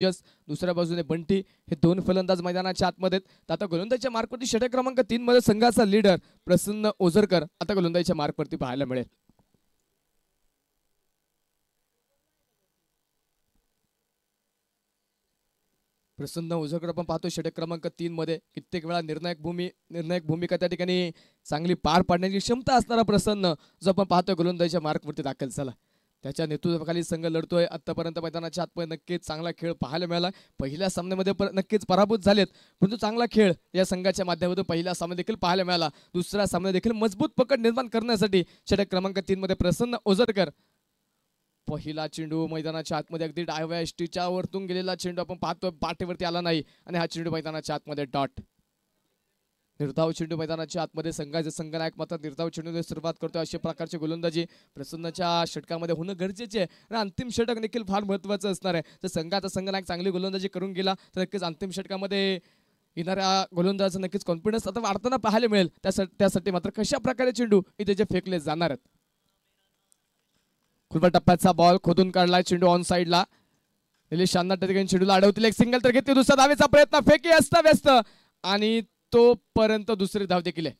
दुसऱ्या बाजूने बंटी हे दोन फलंदाज मैदानाच्या आतमध्ये आहेत। आता गोलंदाजीच्या मार्कवरती षटक क्रमांक 3 मध्ये संघाचा लीडर प्रसन्न ओझरकर आता गोलंदाजीच्या मार्कवरती पाहायला मिळेल। प्रसन्न ओझरकर आपण पाहतो षटक क्रमांक 3 मध्ये कित्येक वेळा निर्णायक भूमिका त्या ठिकाणी चांगली पार पाडण्याची क्षमता असणारा प्रसन्न जो आपण पाहतोय गोलंदाजीच्या मार्कवरती दाखल झाला। त्याच्या नेतृत्वाखाली संघ लढतोय। आतापर्यंत मैदानाच्या आतमध्ये नक्कीच चांगला खेळ पाहायला मिळाला। पहिल्या सामन्यामध्ये नक्कीच पराभूत झालेत, परंतु चांगला खेळ या संघाच्या माध्यमातून पहिला सामना देखील पाहायला मिळाला। दुसरा सामना देखील मजबूत पकड निर्माण करण्यासाठी षटक क्रमांक 3 मध्ये प्रसन्न ओझरकर पहिला चेंडू मैदानाच्या आतमध्ये अगदी डाव्या एसटीच्या वरतून गेलेला चेंडू आपण पाहतोय, पाठीवरती आला नाही आणि हा चेंडू मैदानाच्या आतमध्ये डॉट। निर्धाव चेंडू मैदानाच्या आतमध्ये संघाचे संघनायक मात्र निर्धाव चेंडूने सुरुवात करतोय। अशा प्रकारची गोलंदाजी प्रसन्नच्या षटकामध्ये होणं गरजेचे आहे आणि अंतिम षटक देखील फार महत्त्वाचं असणार आहे। जर संघाचा संघनायक चांगली गोलंदाजी करून गेला तर नक्कीच अंतिम षटकामध्ये येणाऱ्या गोलंदाजाचा नक्कीच कॉन्फिडन्स आता वाढताना पाहायला मिळेल। त्यासाठी मात्र कशा प्रकारे चेंडू इथे जे फेकले जाणार आहेत। खुलबा टप्प्याचा बॉल खोदून काढलाय, चेंडू ऑन साइडला निलेश शानदार त्या ठिकाणी चेंडूला अडवतील, एक सिंगल तर घेतली, दुसरा धावेचा प्रयत्न, फेकी अस्ताव्यस्त आणि तोपर्यंत दुसरी धाव देखील आहे।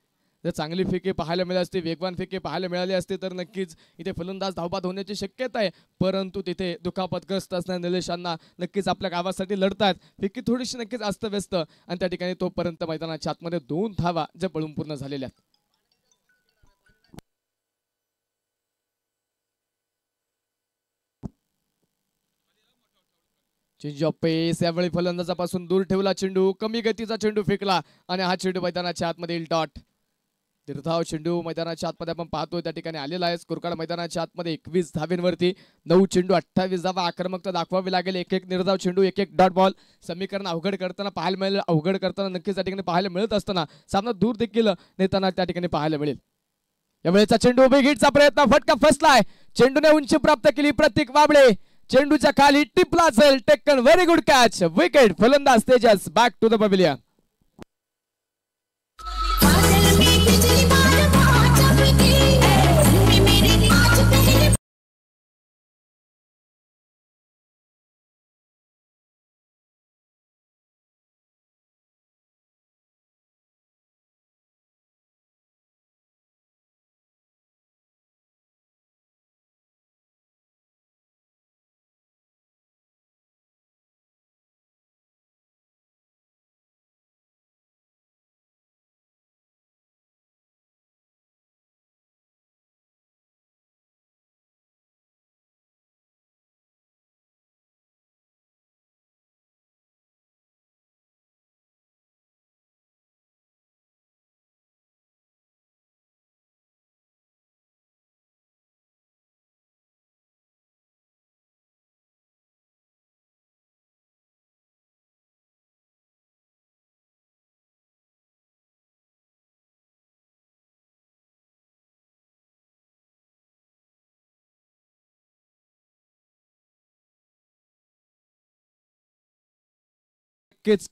जर चांगली फेकी पाहायला मिळाली असती, वेगवान फेकी पाहायला मिळाली असते तर नक्कीच इथे फलंदाज धावबाद होण्याची शक्यता आहे, परंतु तिथे दुखापतग्रस्त असणाऱ्या निलेशांना नक्कीच आपल्या गावासाठी लढतात। फेकी थोडीशी नक्कीच अस्ताव्यस्त आणि त्या ठिकाणी तोपर्यंत मैदानाच्या आतमध्ये 2 धावा ज्या पळून पूर्ण झालेल्या आहेत। चेंज ऑफ पेस यावेळी फलंदाजापासून दूर ठेवला चेंडू, कमी गतीचा चेंडू फेकला आणि हा चेंडू मैदानाच्या आतमध्ये डॉट। निर्धाव चेंडू मैदानाच्या आतमध्ये आपण पाहतोय त्या ठिकाणी आलेला आहे। स्कोर कार्ड मैदानाच्या आतमध्ये 21 धावेंवरती 9 चेंडू 28 धावा आक्रमकता दाखवावी लागेल। एक निर्धाव चेंडू एक डॉट बॉल समीकरण अवघड करताना पाहायला मिळेल, अवघड करताना नक्कीच त्या ठिकाणी पाहायला मिळत असताना सामना दूर देखील नेताना त्या ठिकाणी पाहायला मिळेल। यावेळेचा चेंडू उभी हिटचा प्रयत्न, फटका फसलाय, चेंडूने उंची प्राप्त केली प्रतीक वाबळे, चेंडूच्या खाली टिपला जाईल, taken very good catch, wicket, फलंदाज Tejas back to the pavilion.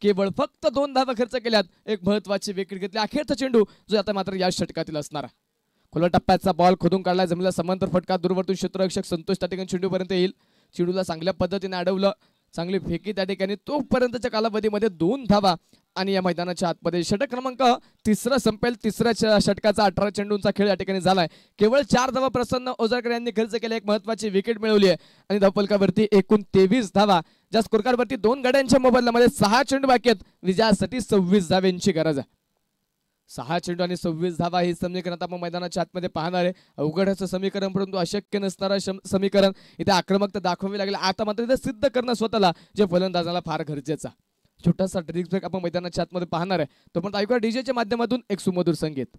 केवळ फक्त 2 धावा खर्च केल्यात, एक महत्त्वाची विकेट घेतली, अखेरचा चेंडू जो आता मात्र या षटकातील असणार। खुला टप्प्याचा बॉल खोदून काढला, जमिनीला समांतर फटका, दूरवरतून क्षेत्ररक्षक संतोष त्या ठिकाणी चेंडू पर्यंत येईल, चेंडूला चांगल्या पद्धतीने अडवलं, चांगली फेकी त्या ठिकाणी, तोपर्यंतच्या कालावधीमध्ये 2 धावा आणि या मैदानाच्या आतमध्ये षटक क्रमांक 3 संपेल। तिसऱ्या षटकाचा 18 चेंडूंचा खेळ या ठिकाणी झालाय। केवळ 4 धावा प्रसन्न ओझरकर यांनी खर्च केल्या, एक महत्त्वाची विकेट मिळवली आहे आणि धावफलकावरती एकूण 23 धावा, ज्या स्कोर कार्डवरती 2 गड्यांच्या मोबदल्यामध्ये 6 चेंडू बाकी आहेत, विजयासाठी 26 धावांची गरज आहे। 6 चेंडू आणि 26 धावा हे समीकरण आता आपण मैदानाच्या आतमध्ये पाहणार आहे। अवघड असं समीकरण, परंतु अशक्य नसणारं समीकरण, इथे आक्रमकता दाखवावी लागेल। आता मात्र इथे सिद्ध करणं स्वतःला जे फलंदाजाला फार गरजेचं। छोटासा ड्रिंक ब्रेक आपण मैदानाच्या आतमध्ये पाहणार आहे, तो पण ऐकूया डीजेच्या माध्यमातून एक सुमधुर संगीत।